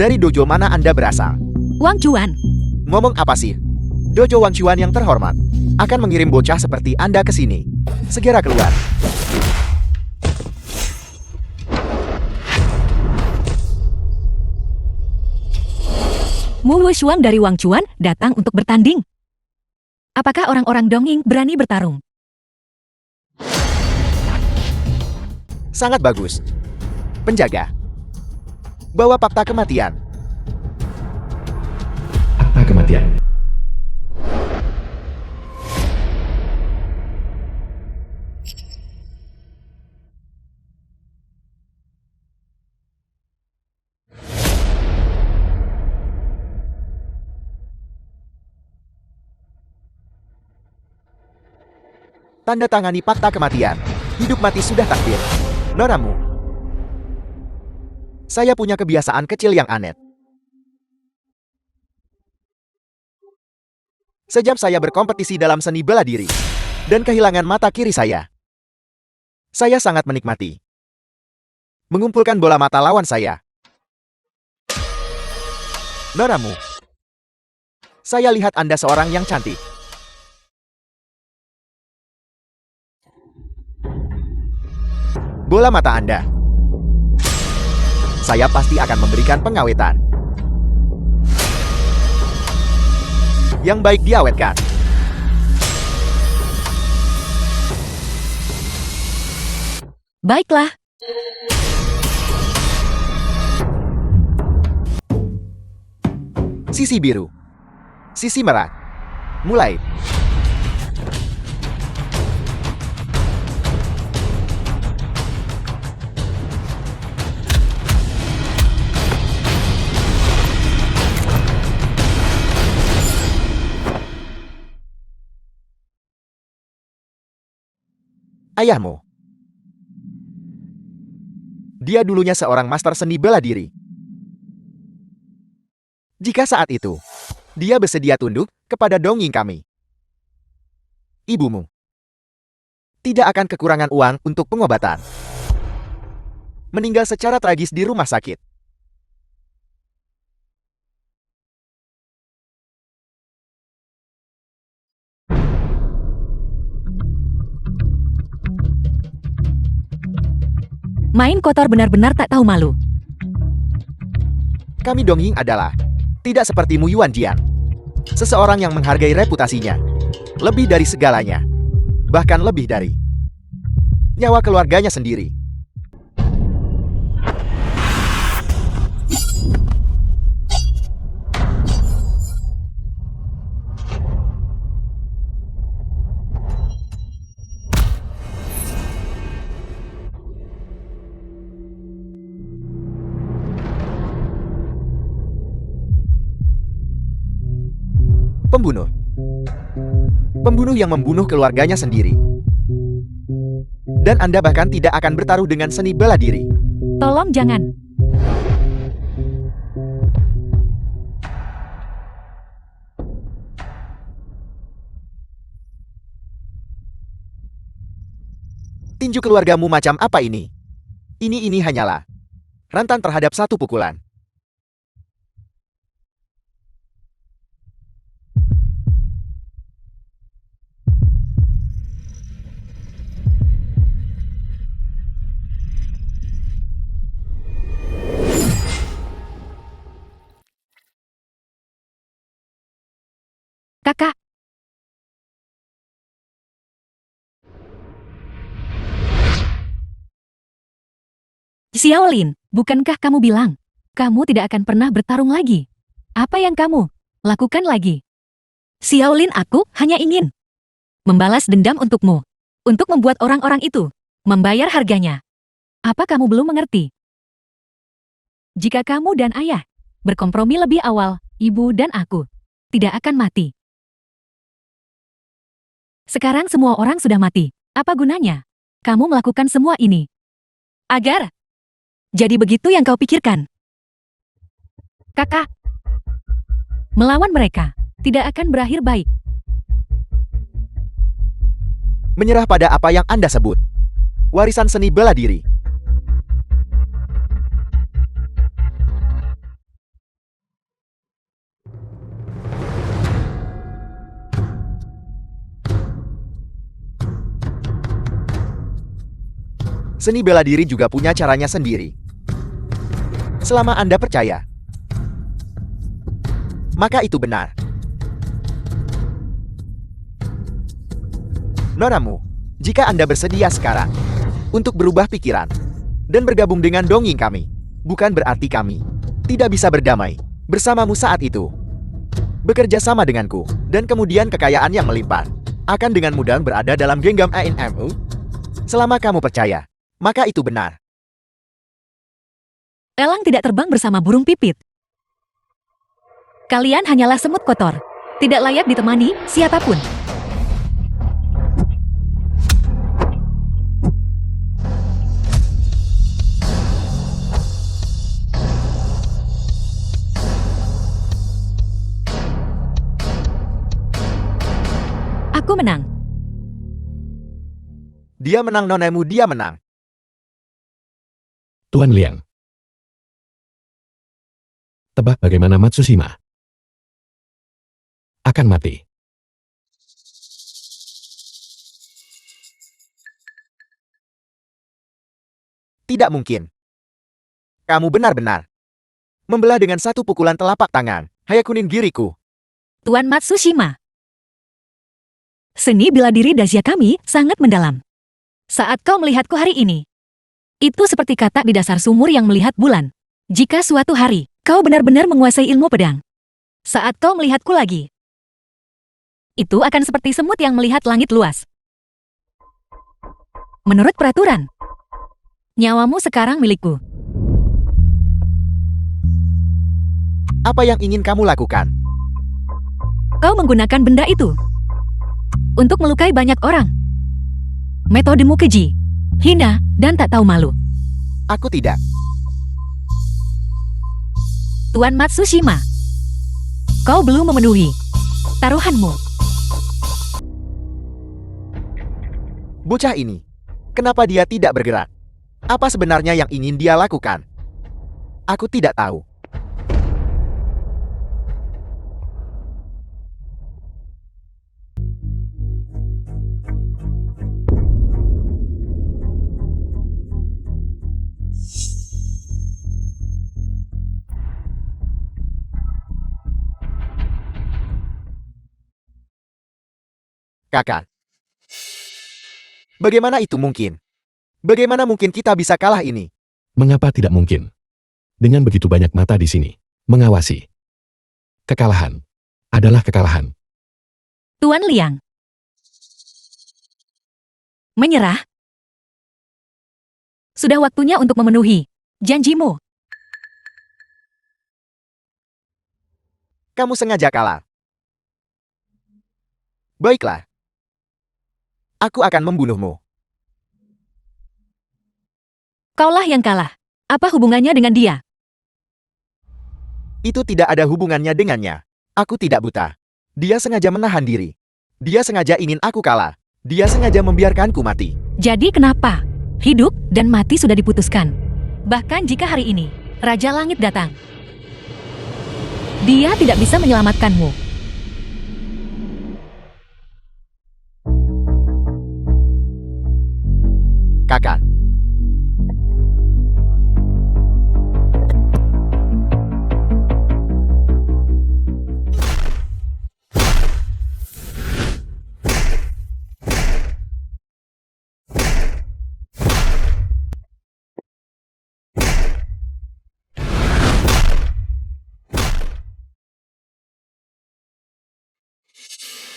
Dari dojo mana Anda berasal? Wang Chuan. Ngomong apa sih? Dojo Wang Chuan yang terhormat akan mengirim bocah seperti Anda ke sini. Segera keluar. Mu Wuxuang dari Wang Chuan datang untuk bertanding. Apakah orang-orang Dongying berani bertarung? Sangat bagus. Penjaga, bawa fakta kematian. Fakta kematian. Tanda tangani fakta kematian. Hidup mati sudah takdir. Nonamu. Saya punya kebiasaan kecil yang aneh. Sejak saya berkompetisi dalam seni bela diri dan kehilangan mata kiri saya sangat menikmati mengumpulkan bola mata lawan saya. Nonamu, saya lihat Anda seorang yang cantik. Bola mata Anda. Saya pasti akan memberikan pengawetan yang baik diawetkan. Baiklah. Sisi biru. Sisi merah. Mulai. Ayahmu. Dia dulunya seorang master seni bela diri. Jika saat itu, dia bersedia tunduk kepada Dongying kami, ibumu tidak akan kekurangan uang untuk pengobatan. Meninggal secara tragis di rumah sakit. Main kotor benar-benar tak tahu malu. Kami Dongying adalah tidak seperti Mu Yuan Jian. Seseorang yang menghargai reputasinya lebih dari segalanya. Bahkan lebih dari nyawa keluarganya sendiri. Pembunuh. Pembunuh yang membunuh keluarganya sendiri. Dan Anda bahkan tidak akan bertaruh dengan seni bela diri. Tolong jangan. Tinju keluargamu macam apa ini? Ini hanyalah rentan terhadap satu pukulan. Kakak. Xiaolin, bukankah kamu bilang kamu tidak akan pernah bertarung lagi? Apa yang kamu lakukan lagi? Xiaolin, aku hanya ingin membalas dendam untukmu. Untuk membuat orang-orang itu membayar harganya. Apa kamu belum mengerti? Jika kamu dan ayah berkompromi lebih awal, ibu dan aku tidak akan mati. Sekarang semua orang sudah mati. Apa gunanya kamu melakukan semua ini? Agar jadi begitu yang kau pikirkan? Kakak, melawan mereka tidak akan berakhir baik. Menyerah pada apa yang Anda sebut warisan seni bela diri. Seni bela diri juga punya caranya sendiri. Selama Anda percaya, maka itu benar. Nonamu, jika Anda bersedia sekarang untuk berubah pikiran dan bergabung dengan dongeng kami, bukan berarti kami tidak bisa berdamai bersamamu saat itu. Bekerja sama denganku, dan kemudian kekayaan yang melimpah akan dengan mudah berada dalam genggam ANMU. Selama kamu percaya, maka itu benar. Elang tidak terbang bersama burung pipit. Kalian hanyalah semut kotor, tidak layak ditemani siapapun. Aku menang. Dia menang, Nonemu, dia menang. Tuan Liang. Tebak bagaimana Matsushima akan mati. Tidak mungkin. Kamu benar-benar membelah dengan satu pukulan telapak tangan Hayakunin Giriku. Tuan Matsushima. Seni bela diri Dacia kami sangat mendalam. Saat kau melihatku hari ini, itu seperti katak di dasar sumur yang melihat bulan. Jika suatu hari kau benar-benar menguasai ilmu pedang, saat kau melihatku lagi, itu akan seperti semut yang melihat langit luas. Menurut peraturan, nyawamu sekarang milikku. Apa yang ingin kamu lakukan? Kau menggunakan benda itu untuk melukai banyak orang. Metodemu keji, hina, dan tak tahu malu. Aku tidak. Tuan Matsushima, kau belum memenuhi taruhanmu. Bocah ini, kenapa dia tidak bergerak? Apa sebenarnya yang ingin dia lakukan? Aku tidak tahu. Kakak. Bagaimana itu mungkin? Bagaimana mungkin kita bisa kalah ini? Mengapa tidak mungkin? Dengan begitu banyak mata di sini, mengawasi. Kekalahan adalah kekalahan. Tuan Liang. Menyerah? Sudah waktunya untuk memenuhi janjimu. Kamu sengaja kalah. Baiklah. Aku akan membunuhmu. Kaulah yang kalah. Apa hubungannya dengan dia? Itu tidak ada hubungannya dengannya. Aku tidak buta. Dia sengaja menahan diri. Dia sengaja ingin aku kalah. Dia sengaja membiarkanku mati. Jadi kenapa? Hidup dan mati sudah diputuskan. Bahkan jika hari ini Raja Langit datang, dia tidak bisa menyelamatkanmu. Kakak.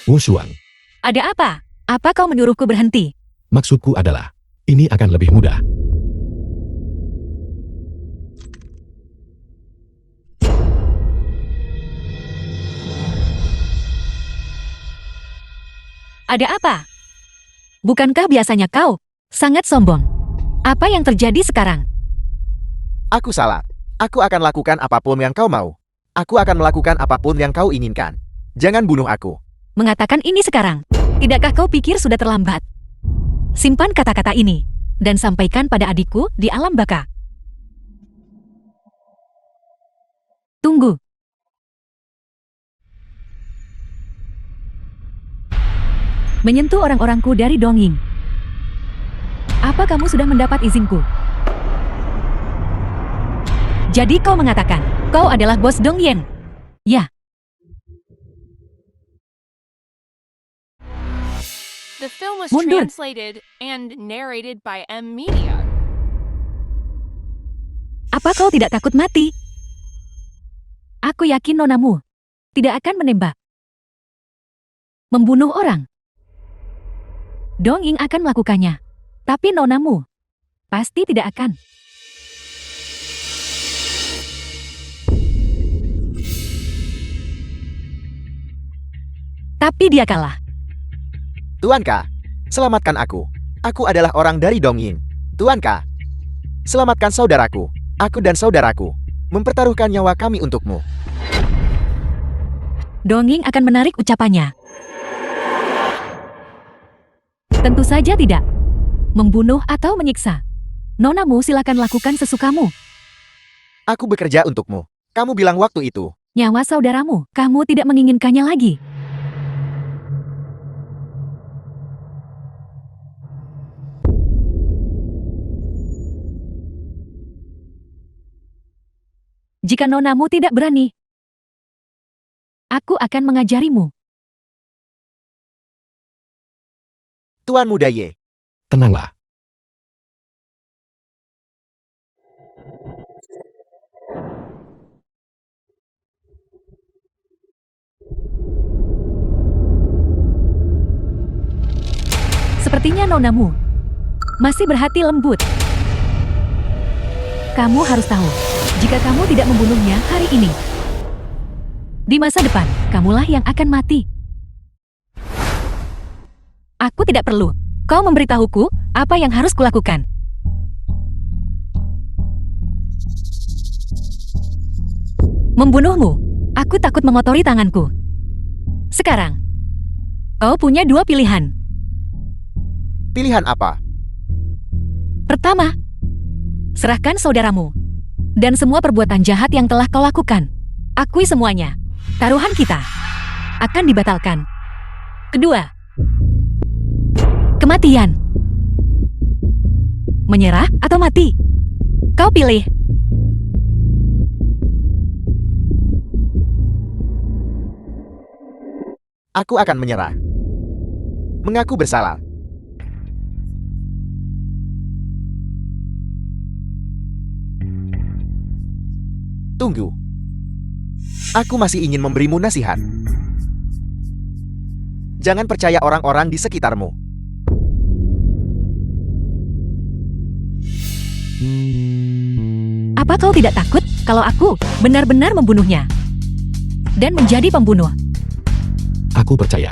Wu Shuang, Ada apa? Apa kau menyuruhku berhenti? maksudku adalah, ini akan lebih mudah. Ada apa? Bukankah biasanya kau sangat sombong? Apa yang terjadi sekarang? Aku salah. Aku akan lakukan apapun yang kau mau. Aku akan melakukan apapun yang kau inginkan. Jangan bunuh aku. Mengatakan ini sekarang, tidakkah kau pikir sudah terlambat? Simpan kata-kata ini, dan sampaikan pada adikku di alam baka. Tunggu. Menyentuh orang-orangku dari dongeng. Apa kamu sudah mendapat izinku? Jadi kau mengatakan, kau adalah bos Dongyan? Ya, The film was Mundur. translated and narrated by M Media. apa kau tidak takut mati? Aku yakin nonamu tidak akan menembak. Membunuh orang. Dongying akan melakukannya. Tapi nonamu pasti tidak akan. Tapi dia kalah. Tuanka, selamatkan aku. Aku adalah orang dari Dongying. Tuanka, selamatkan saudaraku. Aku dan saudaraku mempertaruhkan nyawa kami untukmu. Dongying akan menarik ucapannya. Tentu saja tidak. Membunuh atau menyiksa. Nonamu silakan lakukan sesukamu. Aku bekerja untukmu. Kamu bilang waktu itu. Nyawa saudaramu, kamu tidak menginginkannya lagi. Jika nonamu tidak berani, aku akan mengajarimu. Tuan Muda Ye, Tenanglah. Sepertinya nonamu masih berhati lembut. Kamu harus tahu, jika kamu tidak membunuhnya hari ini, di masa depan, kamulah yang akan mati. Aku tidak perlu. Kau memberitahuku apa yang harus kulakukan. Membunuhmu. Aku takut mengotori tanganku. Sekarang, kau punya dua pilihan. pilihan apa? Pertama, serahkan saudaramu dan semua perbuatan jahat yang telah kau lakukan. Akui semuanya. Taruhan kita akan dibatalkan. Kedua, kematian. Menyerah atau mati? Kau pilih. Aku akan menyerah. Mengaku bersalah. Tunggu. Aku masih ingin memberimu nasihat. Jangan percaya orang-orang di sekitarmu. Apa kau tidak takut kalau aku benar-benar membunuhnya dan menjadi pembunuh? Aku percaya.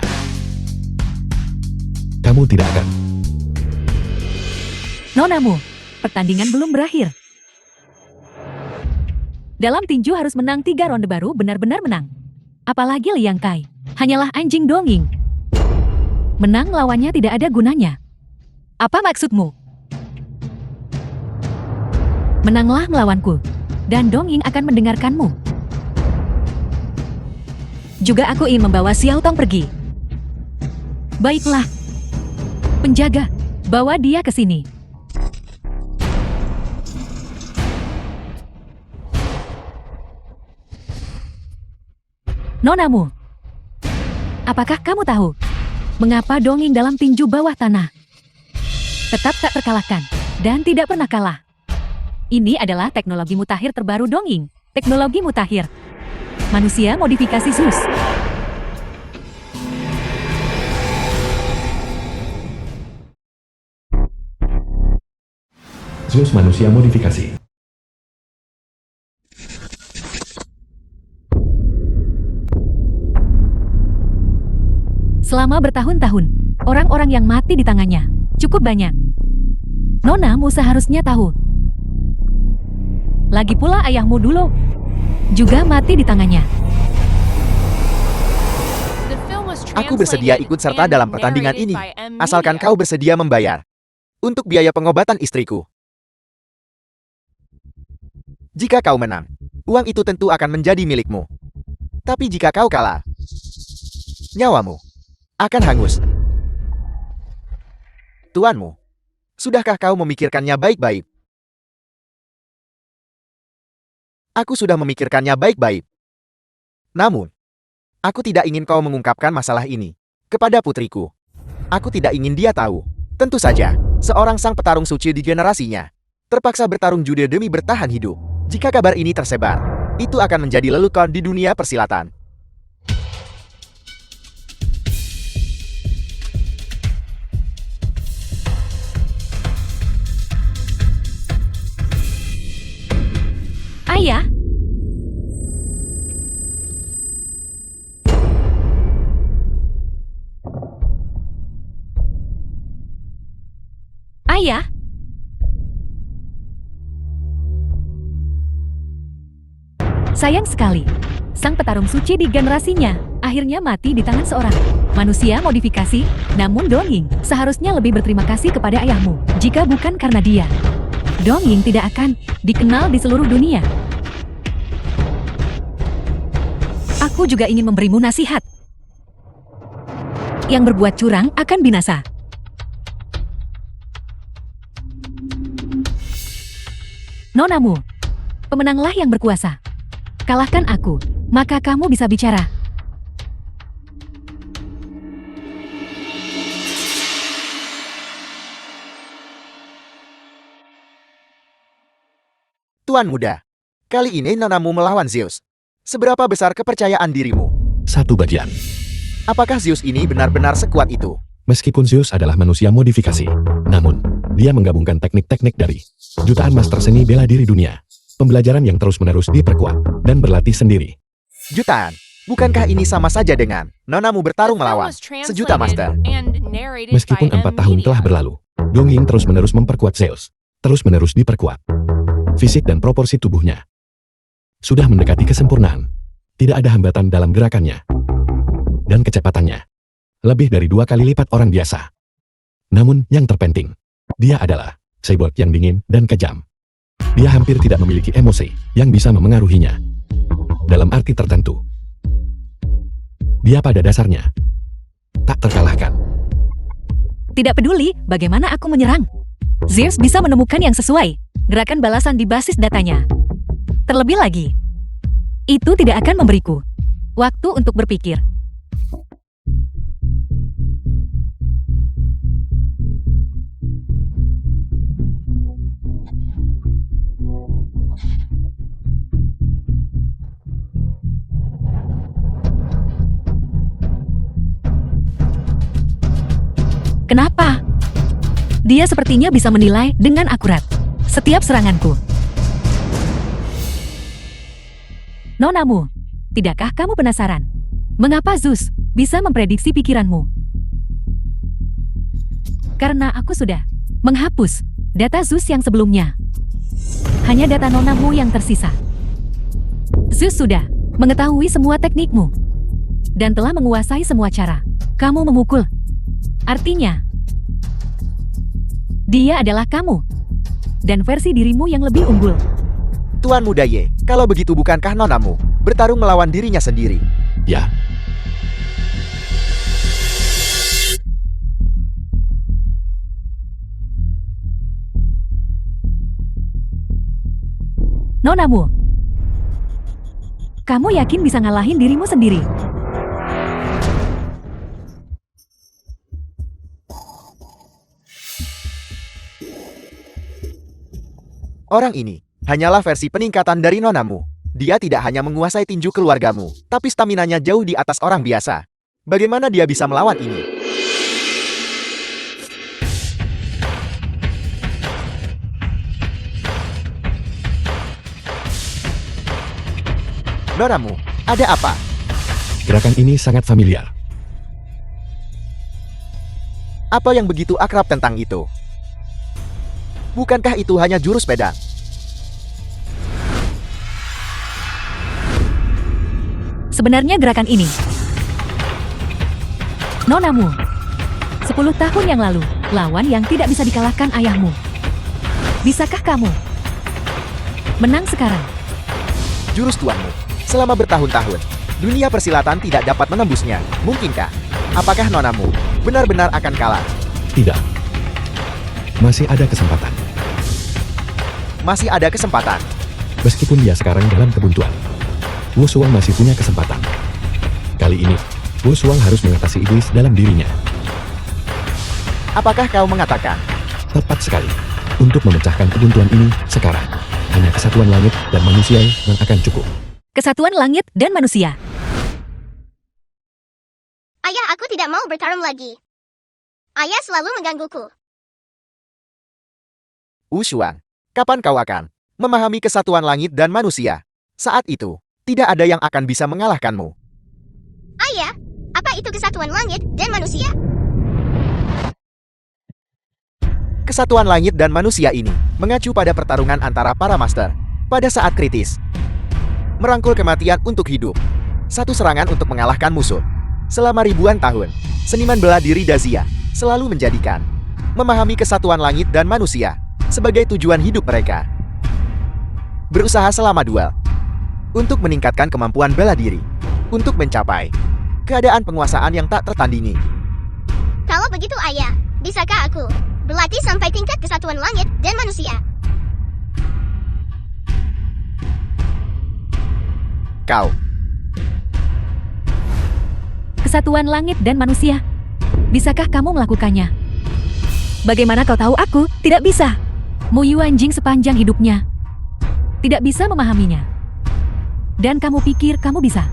Kamu tidak akan. Nonamu, pertandingan belum berakhir. Dalam tinju harus menang 3 ronde baru benar-benar menang. Apalagi Liang Kai, hanyalah anjing Dongying. Menang lawannya tidak ada gunanya. Apa maksudmu? Menanglah melawanku, dan Dongying akan mendengarkanmu. Juga aku ingin membawa Xiao Tong pergi. Baiklah. Penjaga, bawa dia ke sini. Nonamu, apakah kamu tahu mengapa Dongying dalam tinju bawah tanah tetap tak terkalahkan dan tidak pernah kalah? Ini adalah teknologi mutakhir terbaru Dongying. Teknologi mutakhir. Manusia modifikasi Zeus. Zeus manusia modifikasi. Selama bertahun-tahun, orang-orang yang mati di tangannya cukup banyak. Nonamu seharusnya tahu. Lagi pula ayahmu dulu juga mati di tangannya. The film was Aku bersedia translated ikut serta and dalam pertandingan narrated ini, by M asalkan Media. kau bersedia membayar untuk biaya pengobatan istriku. Jika kau menang, uang itu tentu akan menjadi milikmu. Tapi jika kau kalah, nyawamu akan hangus. Tuanmu, Sudahkah kau memikirkannya baik-baik? Aku sudah memikirkannya baik-baik. Namun, aku tidak ingin kau mengungkapkan masalah ini kepada putriku. Aku tidak ingin dia tahu. Tentu saja, seorang sang petarung suci di generasinya terpaksa bertarung jude demi bertahan hidup. Jika kabar ini tersebar, itu akan menjadi lelucon di dunia persilatan. Ayah, ayah, sayang sekali. Sang petarung suci di generasinya akhirnya mati di tangan seorang manusia modifikasi. Namun Dongying seharusnya lebih berterima kasih kepada ayahmu. Jika bukan karena dia, Dongying tidak akan dikenal di seluruh dunia. Aku juga ingin memberimu nasihat. Yang berbuat curang akan binasa. Nonamu, pemenanglah yang berkuasa. Kalahkan aku, maka kamu bisa bicara. Tuan muda, kali ini nonamu melawan Zeus. Seberapa besar kepercayaan dirimu? 1 bagian. Apakah Zeus ini benar-benar sekuat itu? Meskipun Zeus adalah manusia modifikasi, namun dia menggabungkan teknik-teknik dari jutaan master seni bela diri dunia. Pembelajaran yang terus-menerus diperkuat dan berlatih sendiri. Jutaan. Bukankah ini sama saja dengan nonamu bertarung The film melawan was sejuta master? translated and narrated Meskipun by 4 tahun telah M-Media. berlalu, Dongying terus-menerus memperkuat Zeus. Terus-menerus diperkuat. Fisik dan proporsi tubuhnya sudah mendekati kesempurnaan. Tidak ada hambatan dalam gerakannya. Dan kecepatannya lebih dari 2 kali lipat orang biasa. Namun yang terpenting, dia adalah cyborg yang dingin dan kejam. Dia hampir tidak memiliki emosi yang bisa memengaruhinya. Dalam arti tertentu, dia pada dasarnya tak terkalahkan. Tidak peduli bagaimana aku menyerang. Zeus bisa menemukan yang sesuai. Gerakan balasan di basis datanya. Terlebih lagi, itu tidak akan memberiku waktu untuk berpikir. Kenapa? Dia sepertinya bisa menilai dengan akurat setiap seranganku. Nonamu, tidakkah kamu penasaran? Mengapa Zeus bisa memprediksi pikiranmu? Karena aku sudah menghapus data Zeus yang sebelumnya. Hanya data nonamu yang tersisa. Zeus sudah mengetahui semua teknikmu dan telah menguasai semua cara kamu memukul. Artinya, dia adalah kamu dan versi dirimu yang lebih unggul. Tuan muda Ye, kalau begitu bukankah nonamu bertarung melawan dirinya sendiri? Ya, Nonamu, kamu yakin bisa ngalahin dirimu sendiri? Orang ini hanyalah versi peningkatan dari nonamu. Dia tidak hanya menguasai tinju keluargamu, tapi staminanya jauh di atas orang biasa. Bagaimana dia bisa melawan ini? Nonamu, ada apa? gerakan ini sangat familiar. Apa yang begitu akrab tentang itu? Bukankah itu hanya jurus pedang? Sebenarnya gerakan ini, nonamu, 10 tahun yang lalu, lawan yang tidak bisa dikalahkan ayahmu. Bisakah kamu menang sekarang? Jurus tuanmu, selama bertahun-tahun, dunia persilatan tidak dapat menembusnya. Mungkinkah? Apakah nonamu benar-benar akan kalah? Tidak. Masih ada kesempatan. Masih ada kesempatan. Meskipun dia sekarang dalam kebuntuan, Wu Shuang masih punya kesempatan. Kali ini, Wu Shuang harus mengatasi iblis dalam dirinya. Apakah kau mengatakan? Tepat sekali. Untuk memecahkan kebuntuan ini, sekarang, hanya kesatuan langit dan manusia yang akan cukup. Kesatuan langit dan manusia. Ayah, aku tidak mau bertarung lagi. Ayah selalu menggangguku. Wu Shuang, kapan kau akan memahami kesatuan langit dan manusia? Saat itu, tidak ada yang akan bisa mengalahkanmu. Ayah, apa itu kesatuan langit dan manusia? Kesatuan langit dan manusia ini mengacu pada pertarungan antara para master pada saat kritis. Merangkul kematian untuk hidup. Satu serangan untuk mengalahkan musuh. Selama ribuan tahun, seniman bela diri Dazia selalu menjadikan memahami kesatuan langit dan manusia sebagai tujuan hidup mereka. Berusaha selama duel untuk meningkatkan kemampuan bela diri, untuk mencapai keadaan penguasaan yang tak tertandingi. Kalau begitu ayah, bisakah aku berlatih sampai tingkat kesatuan langit dan manusia? Kau, Kesatuan langit dan manusia. Bisakah kamu melakukannya? Bagaimana kau tahu aku tidak bisa? Mu Yuanjing sepanjang hidupnya tidak bisa memahaminya. Dan kamu pikir kamu bisa?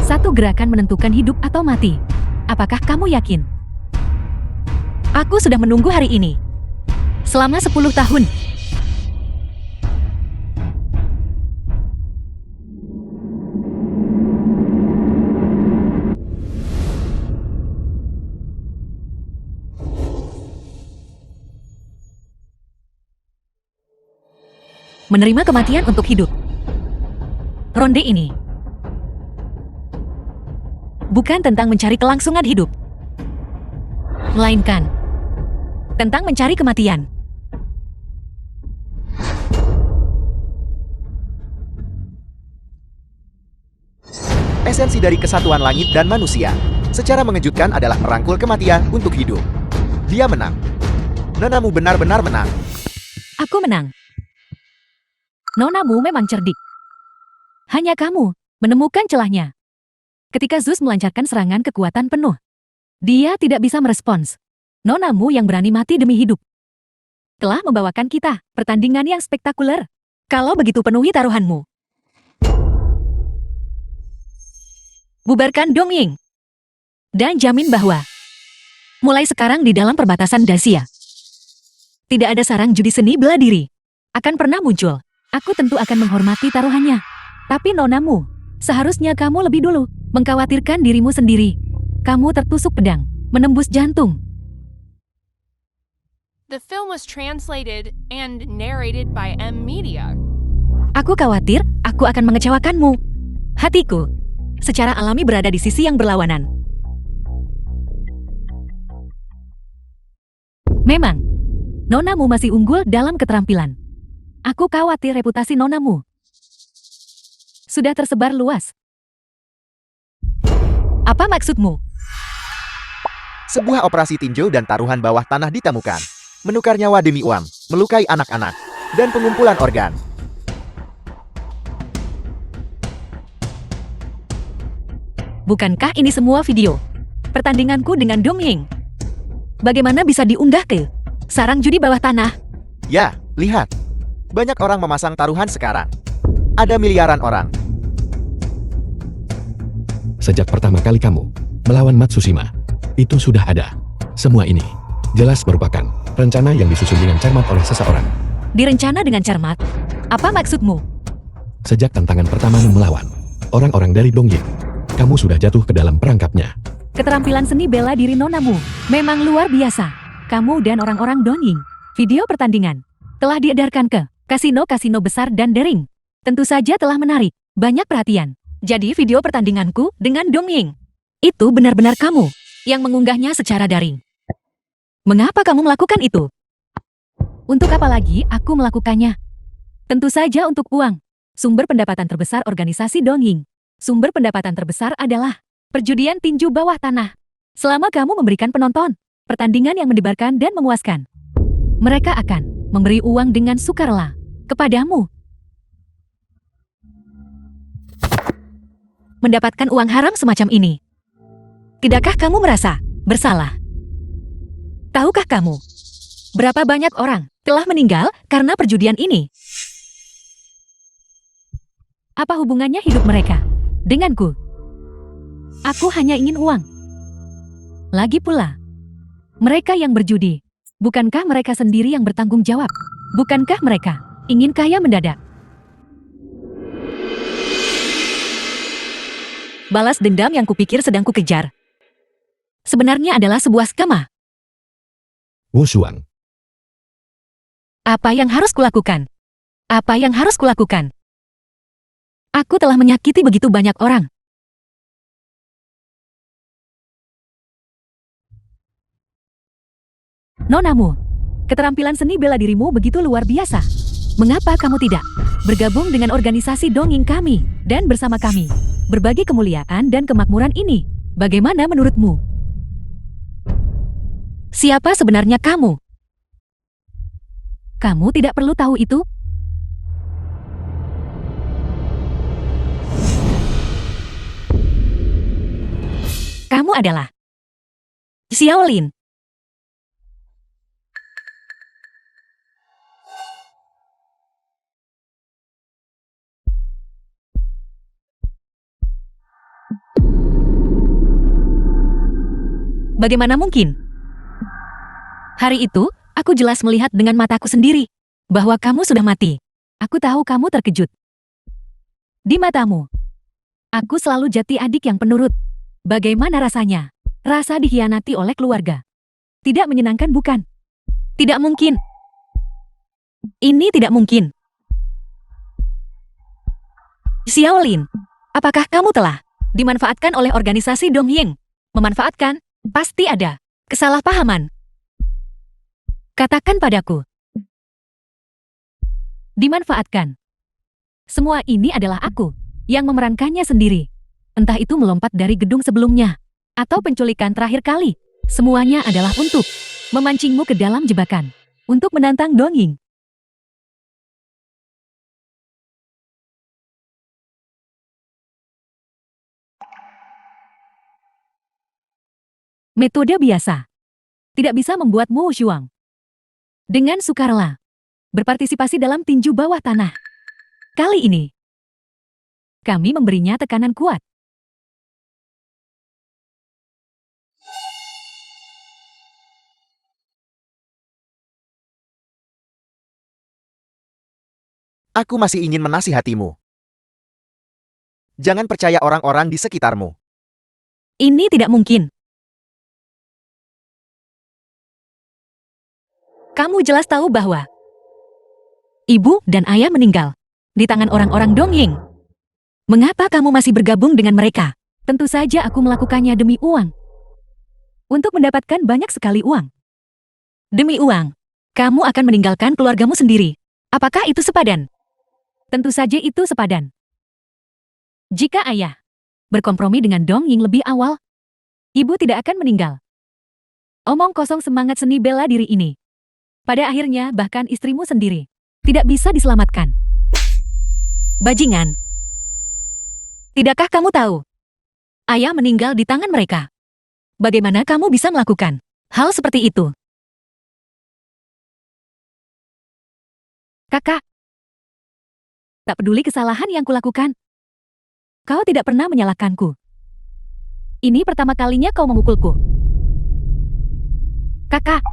Satu gerakan menentukan hidup atau mati. Apakah kamu yakin? Aku sudah menunggu hari ini selama 10 tahun. Menerima kematian untuk hidup. Ronde ini bukan tentang mencari kelangsungan hidup, melainkan tentang mencari kematian. esensi dari kesatuan langit dan manusia, secara mengejutkan adalah merangkul kematian untuk hidup. Dia menang. Nonamu benar-benar menang. Aku menang. Nonamu memang cerdik. Hanya kamu menemukan celahnya. Ketika Zeus melancarkan serangan kekuatan penuh, dia tidak bisa merespons. Nonamu yang berani mati demi hidup telah membawakan kita pertandingan yang spektakuler. Kalau begitu penuhi taruhanmu. Bubarkan Dongying. Dan jamin bahwa mulai sekarang di dalam perbatasan Dacia, tidak ada sarang judi seni bela diri akan pernah muncul. Aku tentu akan menghormati taruhannya. Tapi nonamu, seharusnya kamu lebih dulu mengkhawatirkan dirimu sendiri. Kamu tertusuk pedang, menembus jantung. The film was translated and narrated by M Media. Aku khawatir aku akan mengecewakanmu. Hatiku secara alami berada di sisi yang berlawanan. Memang, nonamu masih unggul dalam keterampilan. Aku khawatir reputasi nonamu sudah tersebar luas. Apa maksudmu? Sebuah operasi tinjau dan taruhan bawah tanah ditemukan. Menukar nyawa demi uang, melukai anak-anak, dan pengumpulan organ. Bukankah ini semua video pertandinganku dengan Dongying? Bagaimana bisa diunggah ke sarang judi bawah tanah? Ya, lihat. Banyak orang memasang taruhan sekarang. Ada miliaran orang. Sejak pertama kali kamu melawan Matsushima, itu sudah ada. Semua ini jelas merupakan rencana yang disusun dengan cermat oleh seseorang. Direncana dengan cermat? Apa maksudmu? Sejak tantangan pertamamu melawan orang-orang dari Dongying, kamu sudah jatuh ke dalam perangkapnya. Keterampilan seni bela diri nonamu memang luar biasa. Kamu dan orang-orang Dongying. Video pertandingan telah diedarkan ke kasino-kasino besar dan daring. Tentu saja telah menarik banyak perhatian. Jadi video pertandinganku dengan Dongying itu benar-benar kamu yang mengunggahnya secara daring. Mengapa kamu melakukan itu? Untuk apa lagi aku melakukannya? Tentu saja untuk uang. Sumber pendapatan terbesar organisasi Dongying. Sumber pendapatan terbesar adalah Perjudian tinju bawah tanah. Selama kamu memberikan penonton pertandingan yang mendebarkan dan memuaskan, mereka akan memberi uang dengan sukarela kepadamu. Mendapatkan uang haram semacam ini, tidakkah kamu merasa bersalah? Tahukah kamu berapa banyak orang telah meninggal karena perjudian ini? Apa hubungannya hidup mereka denganku? Aku hanya ingin uang. Lagi pula, mereka yang berjudi, bukankah mereka sendiri yang bertanggung jawab? Bukankah mereka ingin kaya mendadak? Balas dendam yang kupikir sedang kukejar sebenarnya adalah sebuah skema. Wu Shuang, Apa yang harus kulakukan? Apa yang harus kulakukan? Aku telah menyakiti begitu banyak orang. Nonamu, keterampilan seni bela dirimu begitu luar biasa. Mengapa kamu tidak bergabung dengan organisasi dongeng kami dan bersama kami berbagi kemuliaan dan kemakmuran ini? Bagaimana menurutmu? Siapa sebenarnya kamu? Kamu tidak perlu tahu itu. Kamu adalah Xiaolin. Bagaimana mungkin? Hari itu, aku jelas melihat dengan mataku sendiri bahwa kamu sudah mati. Aku tahu kamu terkejut. Di matamu, aku selalu jati adik yang penurut. Bagaimana rasanya? Rasa dikhianati oleh keluarga. Tidak menyenangkan, bukan? Tidak mungkin. Ini tidak mungkin. Xiaolin, apakah kamu telah dimanfaatkan oleh organisasi Dongying? Memanfaatkan? Pasti ada kesalahpahaman. Katakan padaku. Dimanfaatkan. Semua ini adalah aku yang memerankannya sendiri. Entah itu melompat dari gedung sebelumnya atau penculikan terakhir kali. Semuanya adalah untuk memancingmu ke dalam jebakan. Untuk menantang Dongying. Metode biasa tidak bisa membuatmu Shuang dengan sukarela berpartisipasi dalam tinju bawah tanah. Kali ini, kami memberinya tekanan kuat. Aku masih ingin menasihatimu. Jangan percaya orang-orang di sekitarmu. Ini tidak mungkin. Kamu jelas tahu bahwa ibu dan ayah meninggal di tangan orang-orang Dongying. Mengapa kamu masih bergabung dengan mereka? Tentu saja aku melakukannya demi uang. Untuk mendapatkan banyak sekali uang. Demi uang, kamu akan meninggalkan keluargamu sendiri. Apakah itu sepadan? Tentu saja itu sepadan. Jika ayah berkompromi dengan Dongying lebih awal, ibu tidak akan meninggal. Omong kosong semangat seni bela diri ini. Pada akhirnya bahkan istrimu sendiri tidak bisa diselamatkan. Bajingan. Tidakkah kamu tahu? Ayah meninggal di tangan mereka. Bagaimana kamu bisa melakukan hal seperti itu? Kakak. Tak peduli kesalahan yang kulakukan. Kau tidak pernah menyalahkanku. Ini pertama kalinya kau memukulku. Kakak.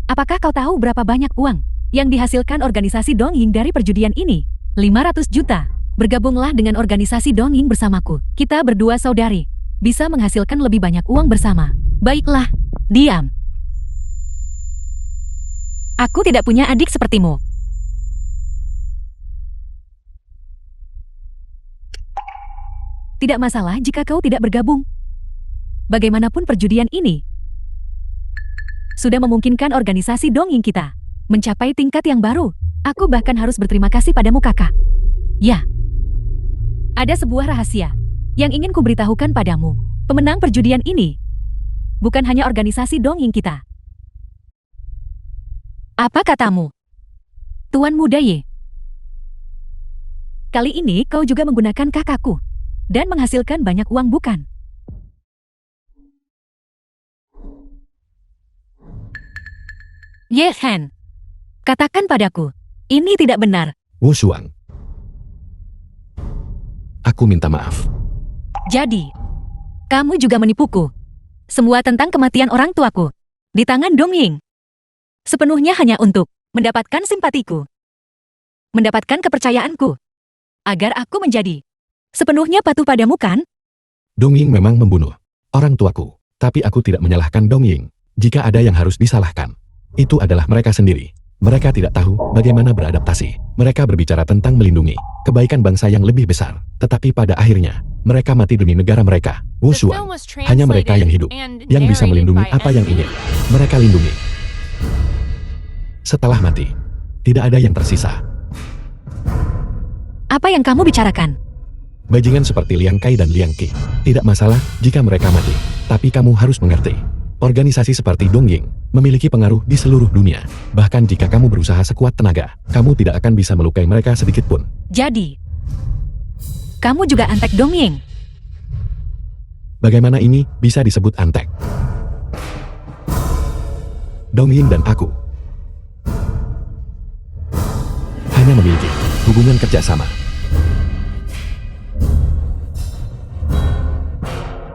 Apakah kau tahu berapa banyak uang yang dihasilkan organisasi Dongying dari perjudian ini? 500 juta. Bergabunglah dengan organisasi Dongying bersamaku. Kita berdua saudari. Bisa menghasilkan lebih banyak uang bersama. Baiklah, diam. Aku tidak punya adik sepertimu. Tidak masalah jika kau tidak bergabung. Bagaimanapun perjudian ini sudah memungkinkan organisasi Dongying kita mencapai tingkat yang baru. Aku bahkan harus berterima kasih padamu, kakak. Ya, ada sebuah rahasia Yang ingin kuberitahukan padamu, pemenang perjudian ini bukan hanya organisasi dongeng kita. Apa katamu, Tuan Muda Ye? Kali ini kau juga menggunakan kakakku dan menghasilkan banyak uang, bukan? Ye Han, katakan padaku, ini tidak benar. Wu Xuan. Aku minta maaf. Jadi, kamu juga menipuku. Semua tentang kematian orang tuaku di tangan Dong Ying. Sepenuhnya hanya untuk mendapatkan simpatiku, mendapatkan kepercayaanku, agar aku menjadi sepenuhnya patuh padamu, kan? Dong Ying memang membunuh orang tuaku, tapi aku tidak menyalahkan Dong Ying. Jika ada yang harus disalahkan, itu adalah mereka sendiri. Mereka tidak tahu bagaimana beradaptasi. Mereka berbicara tentang melindungi kebaikan bangsa yang lebih besar. Tetapi pada akhirnya, mereka mati demi negara mereka. Wu The Xuan. film was Hanya mereka yang hidup, translated and yang bisa narrated melindungi by apa yang ingin NVIDIA. mereka lindungi. Setelah mati, tidak ada yang tersisa. Apa yang kamu bicarakan? Bajingan seperti Liang Kai dan Liang Qi. Tidak masalah jika mereka mati. Tapi kamu harus mengerti. Organisasi seperti Dong Ying memiliki pengaruh di seluruh dunia. Bahkan jika kamu berusaha sekuat tenaga, kamu tidak akan bisa melukai mereka sedikit pun. Jadi, kamu juga antek Dong Ying. Bagaimana ini bisa disebut antek? Dong Ying dan aku hanya memiliki hubungan kerjasama.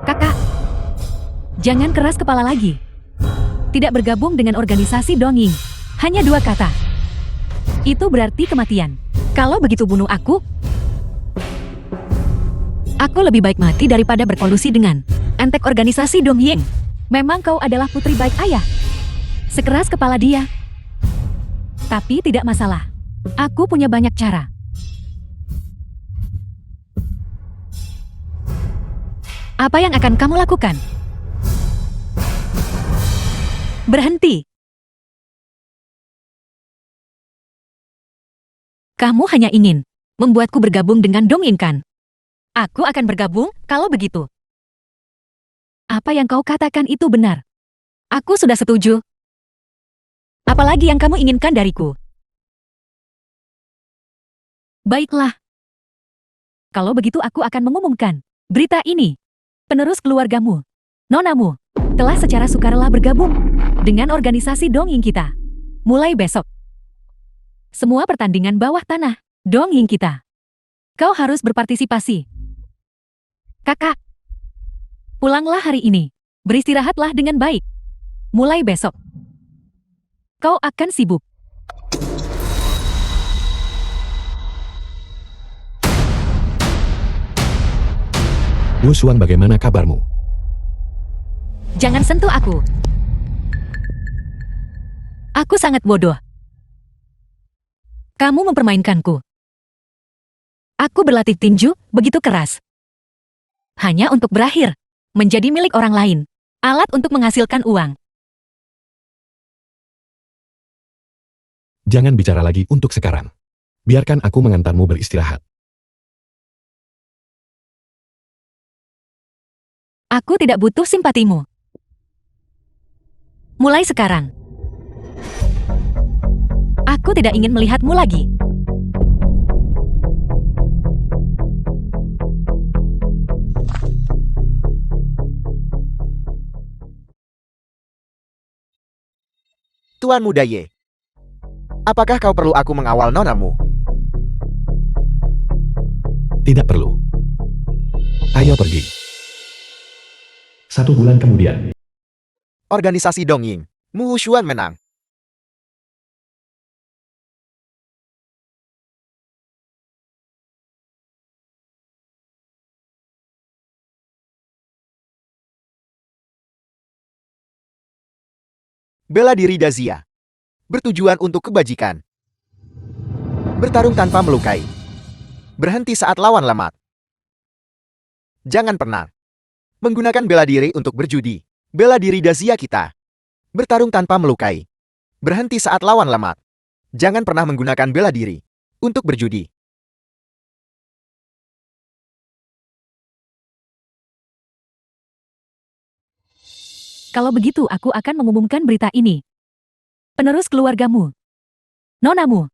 Kakak, jangan keras kepala lagi. Tidak bergabung dengan organisasi Dong Ying. Hanya 2 kata. Itu berarti kematian. Kalau begitu bunuh aku lebih baik mati daripada berkolusi dengan antek organisasi Dong Ying. Memang kau adalah putri baik ayah. Sekeras kepala dia. Tapi tidak masalah. Aku punya banyak cara. Apa yang akan kamu lakukan? Berhenti. Kamu hanya ingin membuatku bergabung dengan Dong Ying, kan? Aku akan bergabung kalau begitu. Apa yang kau katakan itu benar. Aku sudah setuju. Apalagi yang kamu inginkan dariku? Baiklah. Kalau begitu aku akan mengumumkan berita ini. Penerus keluargamu, nonamu, telah secara sukarela bergabung dengan organisasi Dong Ying kita. Mulai besok. Semua pertandingan bawah tanah Dong Ying kita. Kau harus berpartisipasi. Kakak, pulanglah hari ini. Beristirahatlah dengan baik. Mulai besok, kau akan sibuk. Wu Xuan, bagaimana kabarmu? Jangan sentuh aku. Aku sangat bodoh. Kamu mempermainkanku. Aku berlatih tinju begitu keras. Hanya untuk berakhir menjadi milik orang lain. Alat untuk menghasilkan uang. Jangan bicara lagi untuk sekarang. Biarkan aku mengantarmu beristirahat. Aku tidak butuh simpatimu. Mulai sekarang, aku tidak ingin melihatmu lagi. Tuan Muda Ye, apakah kau perlu aku mengawal nonamu? Tidak perlu. Ayo pergi. 1 bulan kemudian. Organisasi Dong Ying, Mu Xuan menang. Bela diri Dazia. Bertujuan untuk kebajikan. Bertarung tanpa melukai. Berhenti saat lawan lemah. Jangan pernah menggunakan bela diri untuk berjudi. Bela diri Dazia kita. Bertarung tanpa melukai. Berhenti saat lawan lemah. Jangan pernah menggunakan bela diri untuk berjudi. Kalau begitu aku akan mengumumkan berita ini. Penerus keluargamu, nonamu,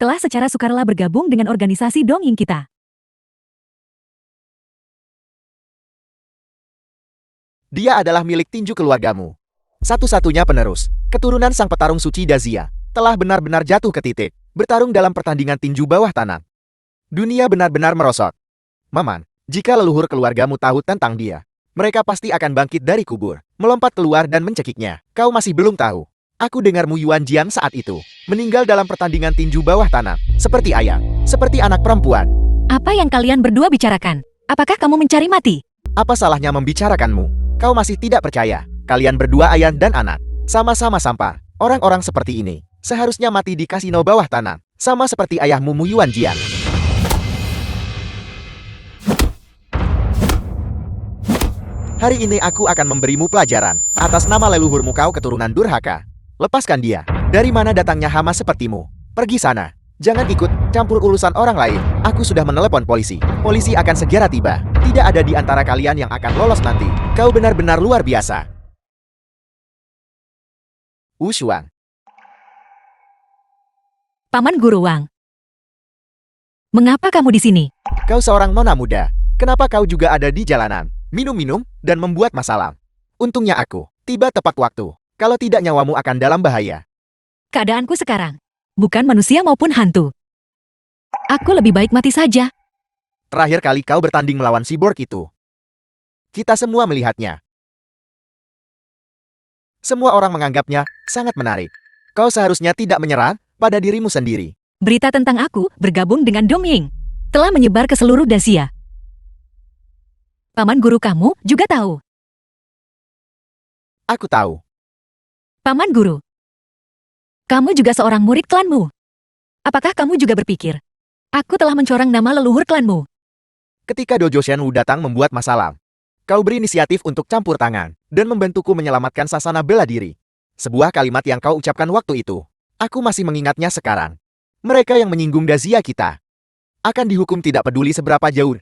telah secara sukarela bergabung dengan organisasi dongeng kita. Dia adalah milik tinju keluargamu. Satu-satunya penerus, keturunan sang petarung suci Dazia, telah benar-benar jatuh ke titik, bertarung dalam pertandingan tinju bawah tanah. Dunia benar-benar merosot. Maman, jika leluhur keluargamu tahu tentang dia, mereka pasti akan bangkit dari kubur, melompat keluar dan mencekiknya. Kau masih belum tahu. Aku dengar Mu Yuan Jiang saat itu meninggal dalam pertandingan tinju bawah tanah, seperti ayah, seperti anak perempuan. Apa yang kalian berdua bicarakan? Apakah kamu mencari mati? Apa salahnya membicarakanmu? Kau masih tidak percaya. Kalian berdua ayah dan anak, sama-sama sampah. Orang-orang seperti ini seharusnya mati di kasino bawah tanah, sama seperti ayahmu Mu Yuan Jiang. Hari ini aku akan memberimu pelajaran. Atas nama leluhurmu kau keturunan durhaka. Lepaskan dia. Dari mana datangnya hama sepertimu? Pergi sana. Jangan ikut campur urusan orang lain. Aku sudah menelepon polisi. Polisi akan segera tiba. Tidak ada di antara kalian yang akan lolos nanti. Kau benar-benar luar biasa. Wu Shuang. Paman Guru Wang. Mengapa kamu di sini? Kau seorang nona muda. Kenapa kau juga ada di jalanan? Minum-minum dan membuat masalah. Untungnya aku tiba tepat waktu. Kalau tidak nyawamu akan dalam bahaya. Keadaanku sekarang bukan manusia maupun hantu. Aku lebih baik mati saja. Terakhir kali kau bertanding melawan cyborg itu, kita semua melihatnya. Semua orang menganggapnya sangat menarik. Kau seharusnya tidak menyerah pada dirimu sendiri. Berita tentang aku bergabung dengan dongeng telah menyebar ke seluruh Dacia. Paman guru kamu juga tahu. Aku tahu. Paman guru, kamu juga seorang murid klanmu. Apakah kamu juga berpikir, aku telah mencorang nama leluhur klanmu? Ketika Dojo Shenwu datang membuat masalah, kau berinisiatif untuk campur tangan dan membantuku menyelamatkan sasana bela diri. Sebuah kalimat yang kau ucapkan waktu itu, aku masih mengingatnya sekarang. Mereka yang menyinggung Dazia kita akan dihukum tidak peduli seberapa jauh.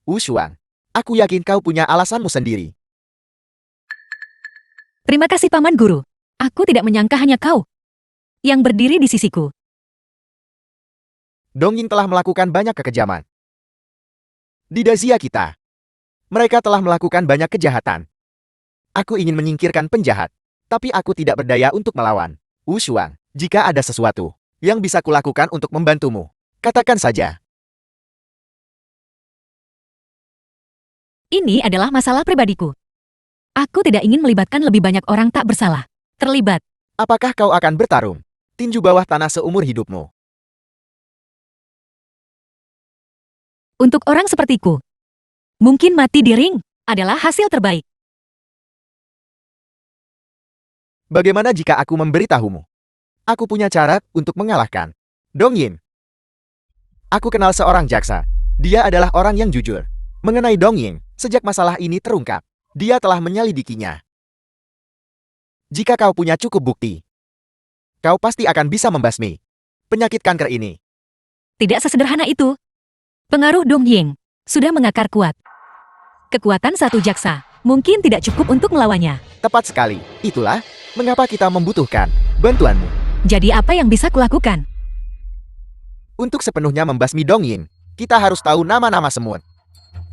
Wu Shuang, aku yakin kau punya alasanmu sendiri. Terima kasih Paman Guru. Aku tidak menyangka hanya kau yang berdiri di sisiku. Dongjin telah melakukan banyak kekejaman di Dazia kita. Mereka telah melakukan banyak kejahatan. Aku ingin menyingkirkan penjahat, tapi aku tidak berdaya untuk melawan. Wu Shuang, jika ada sesuatu yang bisa kulakukan untuk membantumu, katakan saja. Ini adalah masalah pribadiku. Aku tidak ingin melibatkan lebih banyak orang tak bersalah terlibat. Apakah kau akan bertarung tinju bawah tanah seumur hidupmu? Untuk orang sepertiku, mungkin mati di ring adalah hasil terbaik. Bagaimana jika aku memberitahumu? Aku punya cara untuk mengalahkan Dongyin. Aku kenal seorang jaksa. Dia adalah orang yang jujur. Mengenai Dongyin, sejak masalah ini terungkap, dia telah menyelidikinya. Jika kau punya cukup bukti, kau pasti akan bisa membasmi penyakit kanker ini. Tidak sesederhana itu. Pengaruh Dongying sudah mengakar kuat. Kekuatan satu jaksa mungkin tidak cukup untuk melawannya. Tepat sekali. Itulah mengapa kita membutuhkan bantuanmu. Jadi apa yang bisa kulakukan? Untuk sepenuhnya membasmi Dongyin, kita harus tahu nama-nama semut.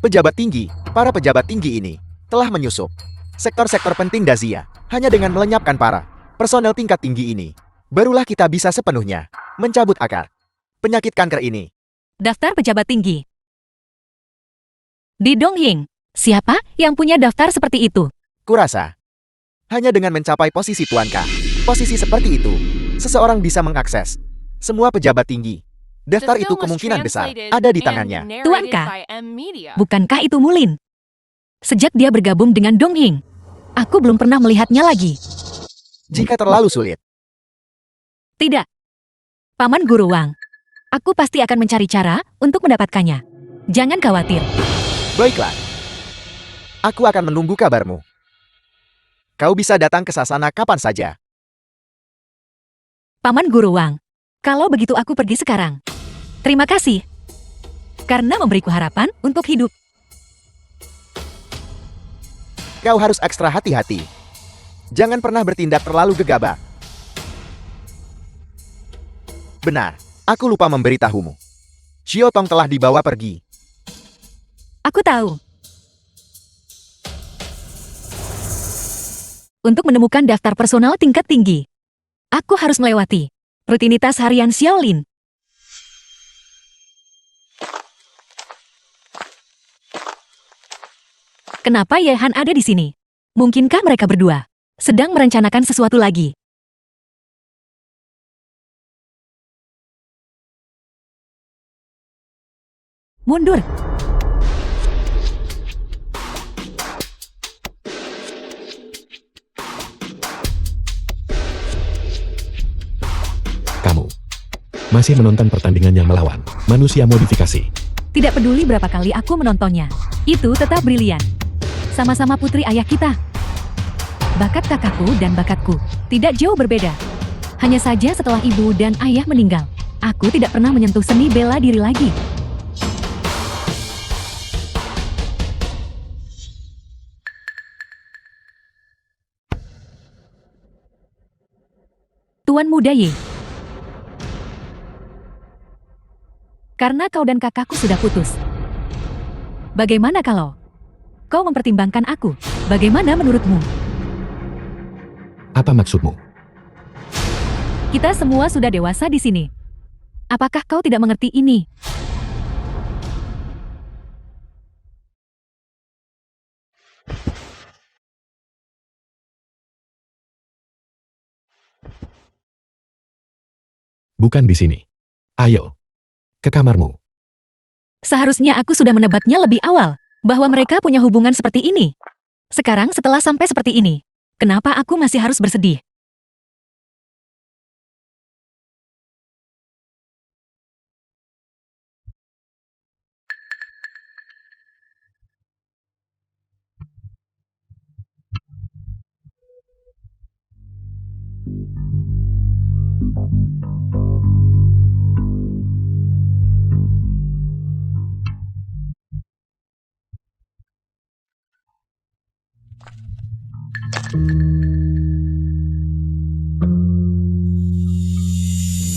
Pejabat tinggi, para pejabat tinggi ini telah menyusup sektor-sektor penting Dazia. Hanya dengan melenyapkan para personel tingkat tinggi ini, barulah kita bisa sepenuhnya mencabut akar penyakit kanker ini. Daftar pejabat tinggi. Di Dongying, siapa yang punya daftar seperti itu? Kurasa, hanya dengan mencapai posisi tuanka, posisi seperti itu, seseorang bisa mengakses semua pejabat tinggi. Daftar itu kemungkinan besar ada di tangannya. Tuanka, bukankah itu Mulin? Sejak dia bergabung dengan Dongying, aku belum pernah melihatnya lagi. Jika terlalu sulit, Tidak. Paman Guru Wang, aku pasti akan mencari cara untuk mendapatkannya. Jangan khawatir. baiklah. Aku akan menunggu kabarmu. Kau bisa datang ke sasana kapan saja. Paman Guru Wang, kalau begitu aku pergi sekarang. Terima kasih. Karena memberiku harapan untuk hidup. Kau harus ekstra hati-hati. Jangan pernah bertindak terlalu gegabah. Benar, aku lupa memberitahumu. Xiaotong telah dibawa pergi. Aku tahu. Untuk menemukan daftar personal tingkat tinggi, aku harus melewati rutinitas harian Xiaolin. Kenapa Ye Han ada di sini? Mungkinkah mereka berdua sedang merencanakan sesuatu lagi? Mundur. Kamu masih menonton pertandingan yang melawan manusia modifikasi. Tidak peduli berapa kali aku menontonnya, itu tetap brilian. Sama-sama putri ayah kita. Bakat kakakku dan bakatku tidak jauh berbeda. Hanya saja setelah ibu dan ayah meninggal, aku tidak pernah menyentuh seni bela diri lagi. Tuan Muda Ye. Karena kau dan kakakku sudah putus. Bagaimana kalau kau mempertimbangkan aku? Bagaimana menurutmu? Apa maksudmu? Kita semua sudah dewasa di sini. Apakah kau tidak mengerti ini? Bukan di sini. Ayo, ke kamarmu. Seharusnya aku sudah menebaknya lebih awal, bahwa mereka punya hubungan seperti ini. Sekarang setelah sampai seperti ini, kenapa aku masih harus bersedih?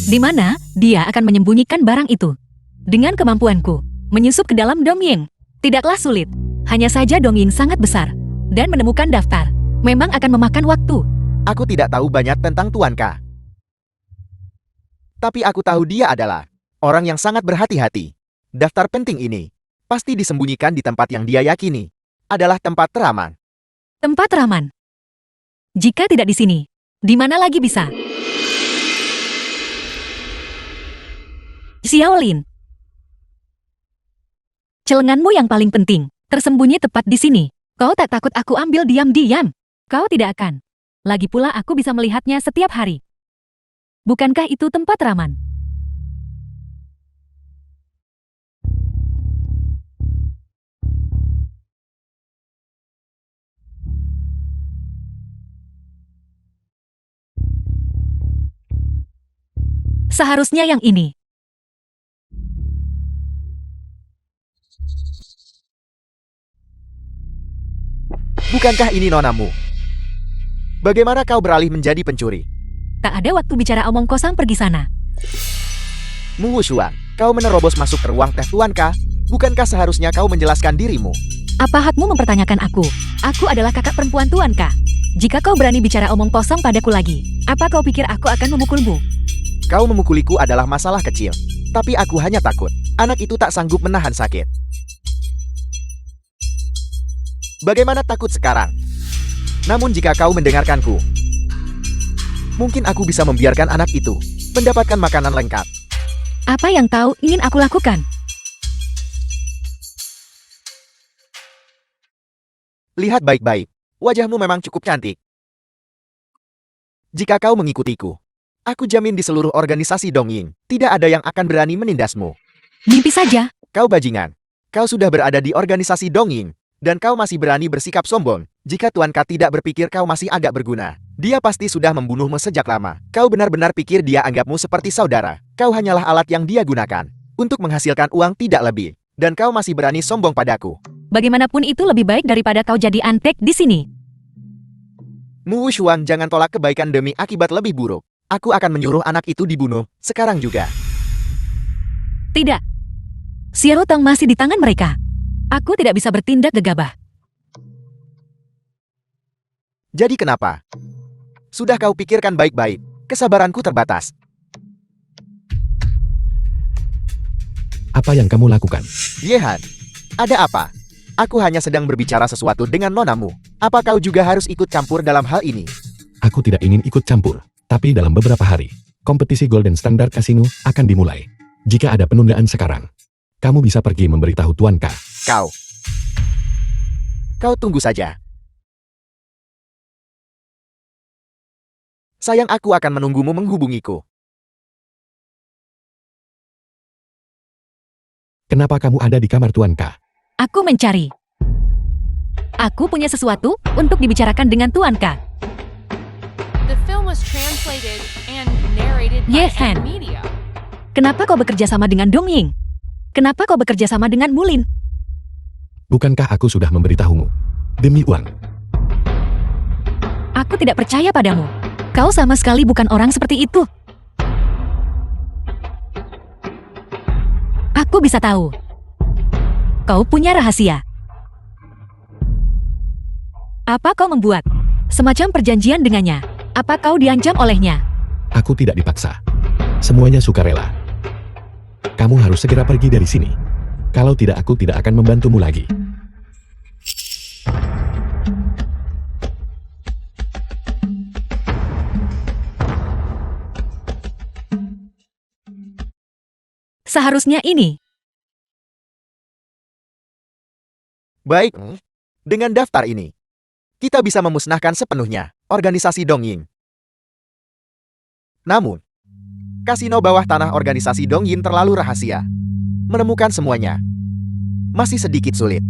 Di mana dia akan menyembunyikan barang itu? Dengan kemampuanku, menyusup ke dalam Dongying, tidaklah sulit. Hanya saja Dongying sangat besar, dan menemukan daftar memang akan memakan waktu. Aku tidak tahu banyak tentang Tuan K. Tapi aku tahu dia adalah orang yang sangat berhati-hati. Daftar penting ini pasti disembunyikan di tempat yang dia yakini adalah tempat teraman. Tempat Raman. Jika tidak di sini, di mana lagi bisa? Xiaolin. Celenganmu yang paling penting, tersembunyi tepat di sini. Kau tak takut aku ambil diam-diam? Kau tidak akan. Lagi pula aku bisa melihatnya setiap hari. Bukankah itu tempat Raman? Seharusnya yang ini. Bukankah ini nonamu? Bagaimana kau beralih menjadi pencuri? Tak ada waktu bicara omong kosong, pergi sana. Mu Wushuang, kau menerobos masuk ke ruang teh Tuan K. Bukankah seharusnya kau menjelaskan dirimu? Apa hakmu mempertanyakan aku? Aku adalah kakak perempuan Tuan K. Jika kau berani bicara omong kosong padaku lagi, apa kau pikir aku akan memukulmu? Kau memukuliku adalah masalah kecil. Tapi aku hanya takut anak itu tak sanggup menahan sakit. Bagaimana takut sekarang? Namun jika kau mendengarkanku, mungkin aku bisa membiarkan anak itu mendapatkan makanan lengkap. Apa yang kau ingin aku lakukan? Lihat baik-baik, wajahmu memang cukup cantik. Jika kau mengikutiku, aku jamin di seluruh organisasi Dongying, tidak ada yang akan berani menindasmu. Mimpi saja. Kau bajingan. Kau sudah berada di organisasi Dongying, dan kau masih berani bersikap sombong. Jika Tuan K tidak berpikir kau masih agak berguna, dia pasti sudah membunuhmu sejak lama. Kau benar-benar pikir dia anggapmu seperti saudara. Kau hanyalah alat yang dia gunakan untuk menghasilkan uang, tidak lebih. Dan kau masih berani sombong padaku. Bagaimanapun itu lebih baik daripada kau jadi antek di sini. Mu Wushuan, jangan tolak kebaikan demi akibat lebih buruk. Aku akan menyuruh anak itu dibunuh, sekarang juga. Tidak. Xiao Tong masih di tangan mereka. Aku tidak bisa bertindak gegabah. Jadi kenapa? Sudah kau pikirkan baik-baik, kesabaranku terbatas. Apa yang kamu lakukan? Yehan, ada apa? Aku hanya sedang berbicara sesuatu dengan nonamu. Apa kau juga harus ikut campur dalam hal ini? Aku tidak ingin ikut campur, tapi dalam beberapa hari, kompetisi Golden Standard Casino akan dimulai. Jika ada penundaan sekarang, kamu bisa pergi memberitahu Tuan K. Kau tunggu saja. Sayang, aku akan menunggumu menghubungiku. Kenapa kamu ada di kamar Tuan K? Aku mencari. Aku punya sesuatu untuk dibicarakan dengan Tuan K. The film was translated and narrated by Yehan. M Media. Kenapa kau bekerja sama dengan Dong Ying? Kenapa kau bekerja sama dengan Mulin? Bukankah aku sudah memberitahumu? Demi uang. Aku tidak percaya padamu. Kau sama sekali bukan orang seperti itu. Aku bisa tahu. Kau punya rahasia. Apa kau membuat semacam perjanjian dengannya? Apa kau diancam olehnya? Aku tidak dipaksa. Semuanya sukarela. Kamu harus segera pergi dari sini. Kalau tidak, aku tidak akan membantumu lagi. Seharusnya ini. Baik, dengan daftar ini, kita bisa memusnahkan sepenuhnya organisasi Dongying. Namun, kasino bawah tanah organisasi Dongying terlalu rahasia. Menemukan semuanya masih sedikit sulit.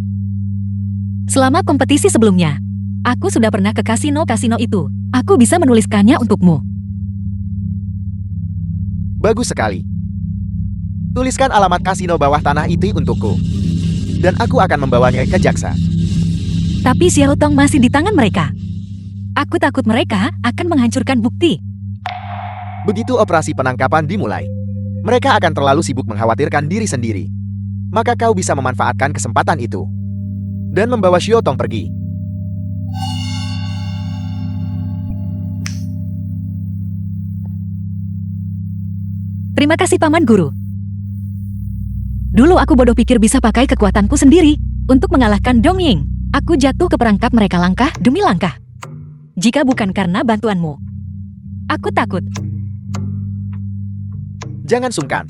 Selama kompetisi sebelumnya, aku sudah pernah ke kasino-kasino itu. Aku bisa menuliskannya untukmu. Bagus sekali. Tuliskan alamat kasino bawah tanah itu untukku. Dan aku akan membawanya ke jaksa. Tapi Xiao Tong masih di tangan mereka. Aku takut mereka akan menghancurkan bukti. Begitu operasi penangkapan dimulai, mereka akan terlalu sibuk mengkhawatirkan diri sendiri. Maka kau bisa memanfaatkan kesempatan itu dan membawa Xiao Tong pergi. Terima kasih Paman Guru. Dulu aku bodoh pikir bisa pakai kekuatanku sendiri untuk mengalahkan Dong Ying. Aku jatuh ke perangkap mereka langkah demi langkah. Jika bukan karena bantuanmu, aku takut. Jangan sungkan.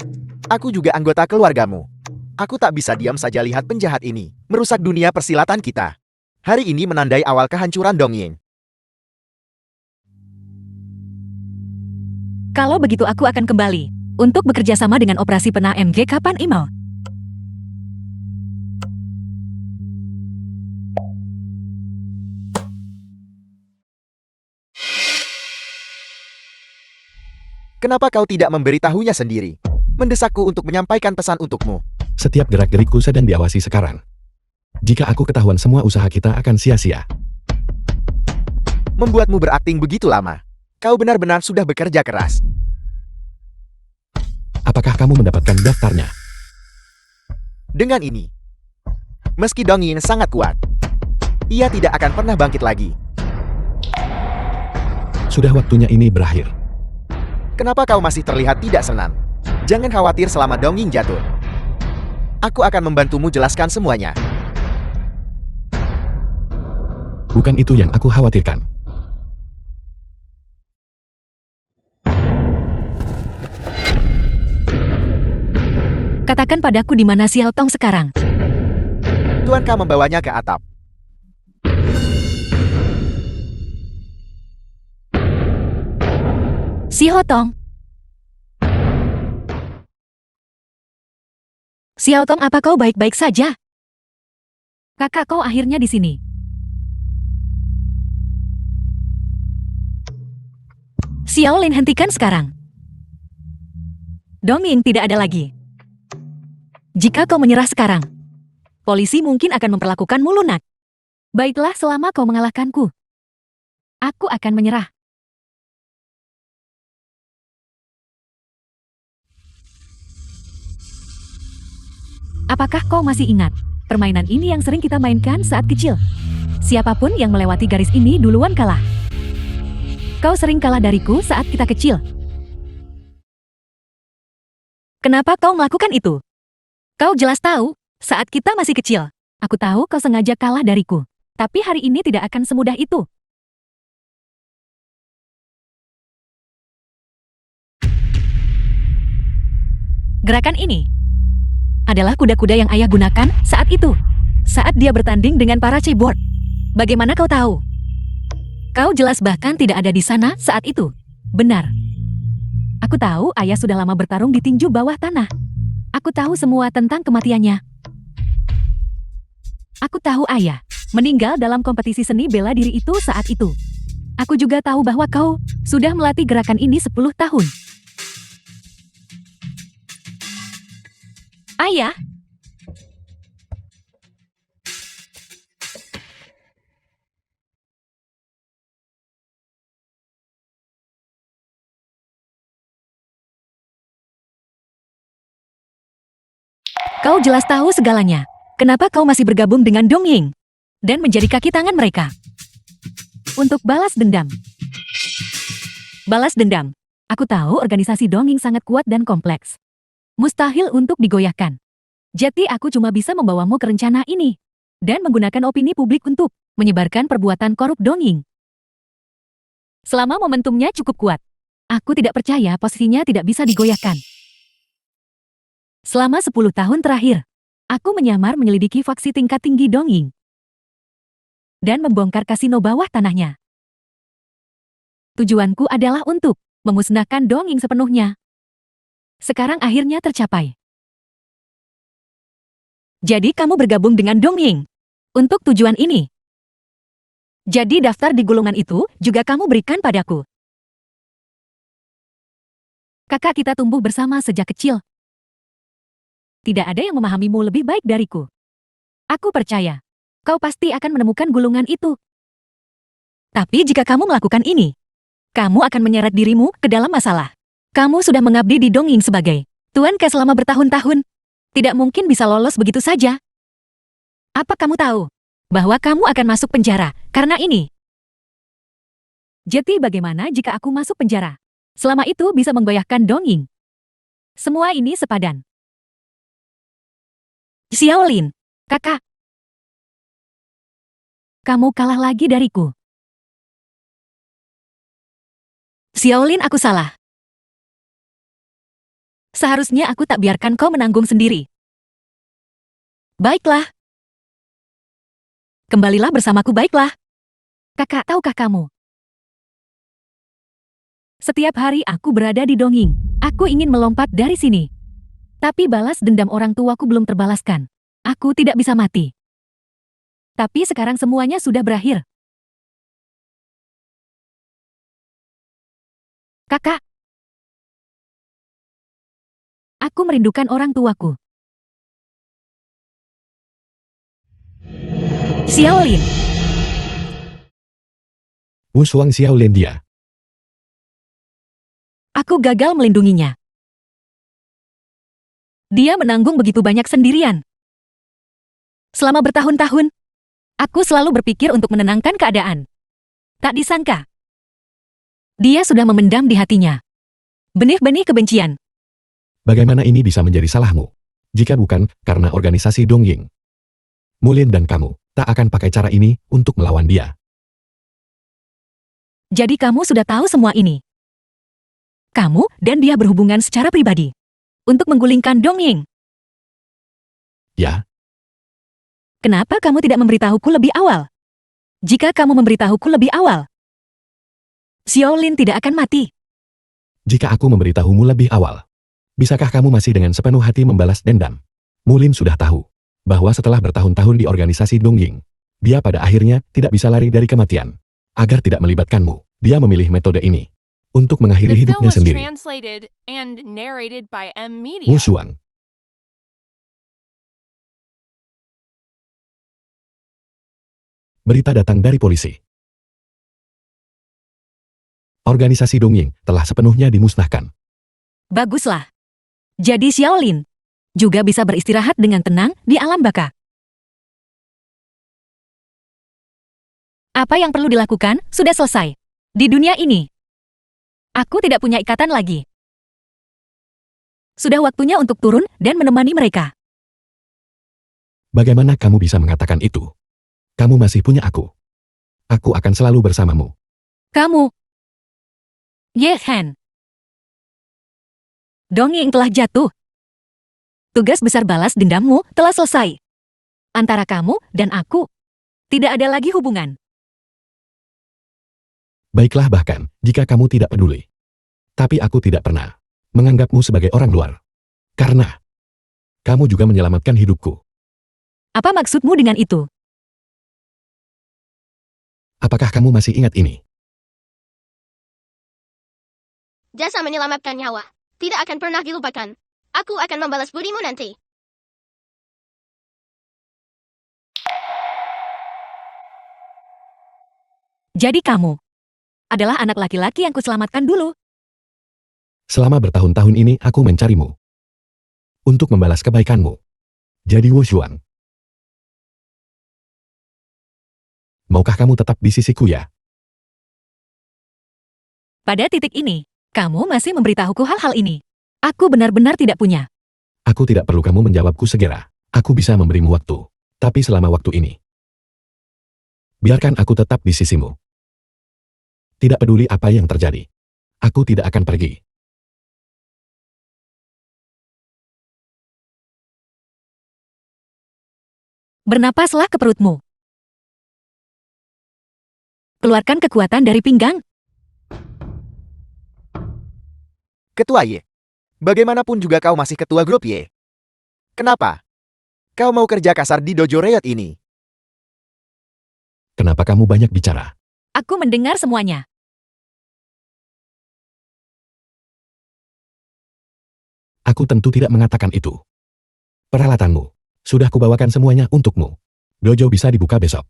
Aku juga anggota keluargamu. Aku tak bisa diam saja lihat penjahat ini merusak dunia persilatan kita. Hari ini menandai awal kehancuran Dong Ying. Kalau begitu aku akan kembali untuk bekerja sama dengan operasi pena MG kapan email. Kenapa kau tidak memberitahunya sendiri? Mendesakku untuk menyampaikan pesan untukmu. Setiap gerak-gerikku sedang diawasi sekarang. Jika aku ketahuan, semua usaha kita akan sia-sia. Membuatmu berakting begitu lama. Kau benar-benar sudah bekerja keras. Apakah kamu mendapatkan daftarnya? Dengan ini, meski Dong Ying sangat kuat, ia tidak akan pernah bangkit lagi. Sudah waktunya ini berakhir. Kenapa kau masih terlihat tidak senang? Jangan khawatir selama Dong Ying jatuh. Aku akan membantumu jelaskan semuanya. Bukan itu yang aku khawatirkan. Katakan padaku di mana Xiao Tong sekarang. Tuan K membawanya ke atap. Xiao Tong. Xiao Tong, apa kau baik-baik saja? Kakak kau akhirnya di sini. Xiao Lin, hentikan sekarang. Dong Ying tidak ada lagi. Jika kau menyerah sekarang, polisi mungkin akan memperlakukanmu lunak. Baiklah, selama kau mengalahkanku, aku akan menyerah. Apakah kau masih ingat permainan ini yang sering kita mainkan saat kecil? Siapapun yang melewati garis ini duluan kalah. Kau sering kalah dariku saat kita kecil. Kenapa kau melakukan itu? Kau jelas tahu, saat kita masih kecil, aku tahu kau sengaja kalah dariku. Tapi hari ini tidak akan semudah itu. Gerakan ini adalah kuda-kuda yang ayah gunakan saat itu. Saat dia bertanding dengan para cyborg. Bagaimana kau tahu? Kau jelas bahkan tidak ada di sana saat itu. Benar. Aku tahu ayah sudah lama bertarung di tinju bawah tanah. Aku tahu semua tentang kematiannya. Aku tahu ayah meninggal dalam kompetisi seni bela diri itu saat itu. Aku juga tahu bahwa kau sudah melatih gerakan ini 10 tahun. Ayah, kau jelas tahu segalanya. Kenapa kau masih bergabung dengan Dong Ying dan menjadi kaki tangan mereka? Untuk balas dendam. Balas dendam. Aku tahu organisasi Dong Ying sangat kuat dan kompleks. Mustahil untuk digoyahkan. Jadi aku cuma bisa membawamu ke rencana ini dan menggunakan opini publik untuk menyebarkan perbuatan korup Dong Ying. Selama momentumnya cukup kuat, aku tidak percaya posisinya tidak bisa digoyahkan. Selama 10 tahun terakhir, aku menyamar menyelidiki faksi tingkat tinggi Dong Ying dan membongkar kasino bawah tanahnya. Tujuanku adalah untuk memusnahkan Dong Ying sepenuhnya. Sekarang akhirnya tercapai. Jadi kamu bergabung dengan Dong Ying untuk tujuan ini. Jadi daftar di gulungan itu juga kamu berikan padaku. Kakak kita tumbuh bersama sejak kecil. Tidak ada yang memahamimu lebih baik dariku. Aku percaya, kau pasti akan menemukan gulungan itu. Tapi jika kamu melakukan ini, kamu akan menyeret dirimu ke dalam masalah. Kamu sudah mengabdi di Dong Ying sebagai Tuan Ke selama bertahun-tahun. Tidak mungkin bisa lolos begitu saja. Apa kamu tahu bahwa kamu akan masuk penjara karena ini? Jadi bagaimana jika aku masuk penjara? Selama itu bisa menggoyahkan Dong Ying. Semua ini sepadan. Xiaolin, kakak. Kamu kalah lagi dariku. Xiaolin, aku salah. Seharusnya aku tak biarkan kau menanggung sendiri. Baiklah. Kembalilah bersamaku, baiklah. Kakak, tahukah kamu? Setiap hari aku berada di Dong Ying. Aku ingin melompat dari sini. Tapi balas dendam orang tuaku belum terbalaskan. Aku tidak bisa mati. Tapi sekarang semuanya sudah berakhir. Kakak. Aku merindukan orang tuaku. Xiaolin. Wu Shuang Xiaolin dia. Aku gagal melindunginya. Dia menanggung begitu banyak sendirian. Selama bertahun-tahun, aku selalu berpikir untuk menenangkan keadaan. Tak disangka, dia sudah memendam di hatinya benih-benih kebencian. Bagaimana ini bisa menjadi salahmu? Jika bukan karena organisasi Dong Ying. Mulin dan kamu tak akan pakai cara ini untuk melawan dia. Jadi kamu sudah tahu semua ini. Kamu dan dia berhubungan secara pribadi untuk menggulingkan Dong Ying. Ya, Kenapa kamu tidak memberitahuku lebih awal? Jika kamu memberitahuku lebih awal, Xiaolin tidak akan mati. jika aku memberitahumu lebih awal, bisakah kamu masih dengan sepenuh hati membalas dendam? Mulin sudah tahu bahwa setelah bertahun-tahun di organisasi Dong Ying, dia pada akhirnya tidak bisa lari dari kematian. Agar tidak melibatkanmu, dia memilih metode ini untuk mengakhiri The film hidupnya was sendiri. translated and narrated by M Wu Media. Shuang. Berita datang dari polisi. Organisasi Dongying telah sepenuhnya dimusnahkan. Baguslah. Jadi Xiaolin juga bisa beristirahat dengan tenang di alam baka. Apa yang perlu dilakukan sudah selesai. Di dunia ini, aku tidak punya ikatan lagi. Sudah waktunya untuk turun dan menemani mereka. Bagaimana kamu bisa mengatakan itu? Kamu masih punya aku. Aku akan selalu bersamamu. Kamu, Ye Han. Dongying telah jatuh. Tugas besar balas dendammu telah selesai. Antara kamu dan aku, tidak ada lagi hubungan. Baiklah, bahkan jika kamu tidak peduli. Tapi aku tidak pernah menganggapmu sebagai orang luar. Karena kamu juga menyelamatkan hidupku. Apa maksudmu dengan itu? Apakah kamu masih ingat ini? Jasa menyelamatkan nyawa. Tidak akan pernah dilupakan. Aku akan membalas budimu nanti. Jadi kamu adalah anak laki-laki yang kuselamatkan dulu. Selama bertahun-tahun ini aku mencarimu. Untuk membalas kebaikanmu. Jadi Wu Xuan. Maukah kamu tetap di sisiku ya? Pada titik ini, kamu masih memberitahuku hal-hal ini. Aku benar-benar tidak punya. Aku tidak perlu kamu menjawabku segera. Aku bisa memberimu waktu. Tapi selama waktu ini, biarkan aku tetap di sisimu. Tidak peduli apa yang terjadi. Aku tidak akan pergi. Bernapaslah ke perutmu. Keluarkan kekuatan dari pinggang. Ketua Ye. Bagaimanapun juga kau masih ketua grup Ye. Kenapa? Kau mau kerja kasar di dojo Riot ini? Kenapa kamu banyak bicara? Aku mendengar semuanya. Aku tentu tidak mengatakan itu. Peralatanmu. Sudah kubawakan semuanya untukmu. Dojo bisa dibuka besok.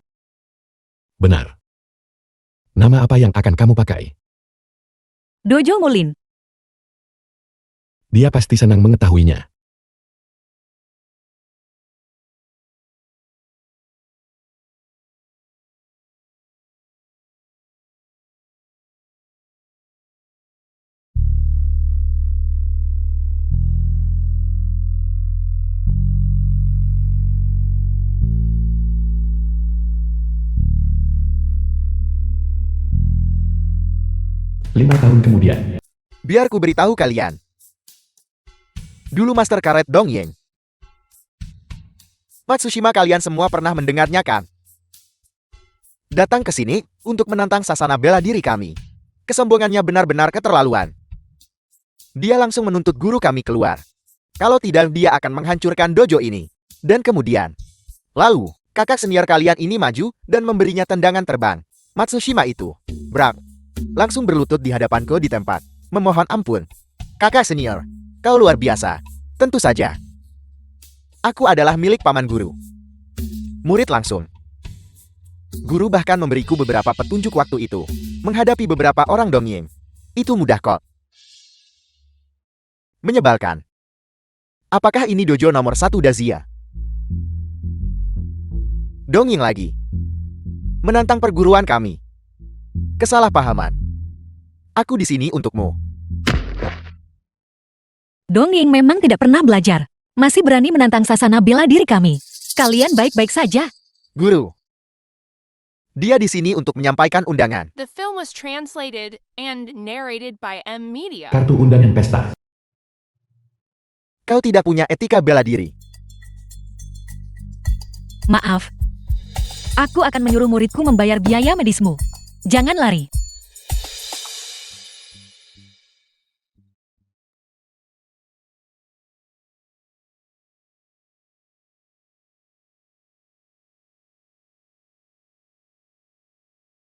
Benar. Nama apa yang akan kamu pakai? Dojo Mulin. Dia pasti senang mengetahuinya. Lima tahun kemudian. Biar ku beritahu kalian. Dulu Master Karet Dongying. Matsushima, kalian semua pernah mendengarnya kan? Datang ke sini untuk menantang sasana bela diri kami. Kesombongannya benar-benar keterlaluan. Dia langsung menuntut guru kami keluar. Kalau tidak, dia akan menghancurkan dojo ini. Dan kemudian, lalu, kakak senior kalian ini maju dan memberinya tendangan terbang. Matsushima itu, brak, langsung berlutut di hadapanku di tempat. Memohon ampun. Kakak senior, kau luar biasa. Tentu saja. Aku adalah milik paman guru. Murid langsung. Guru bahkan memberiku beberapa petunjuk waktu itu. Menghadapi beberapa orang Dongying. Itu mudah kok. Menyebalkan. Apakah ini dojo nomor 1 Dazia? Dongying lagi. Menantang perguruan kami. Kesalahpahaman. Aku di sini untukmu. Dongying memang tidak pernah belajar. Masih berani menantang sasana bela diri kami. Kalian baik-baik saja. Guru. Dia di sini untuk menyampaikan undangan. The film was translated and narrated by M Media. Kartu undangan pesta. Kau tidak punya etika bela diri. Maaf. Aku akan menyuruh muridku membayar biaya medismu. Jangan lari.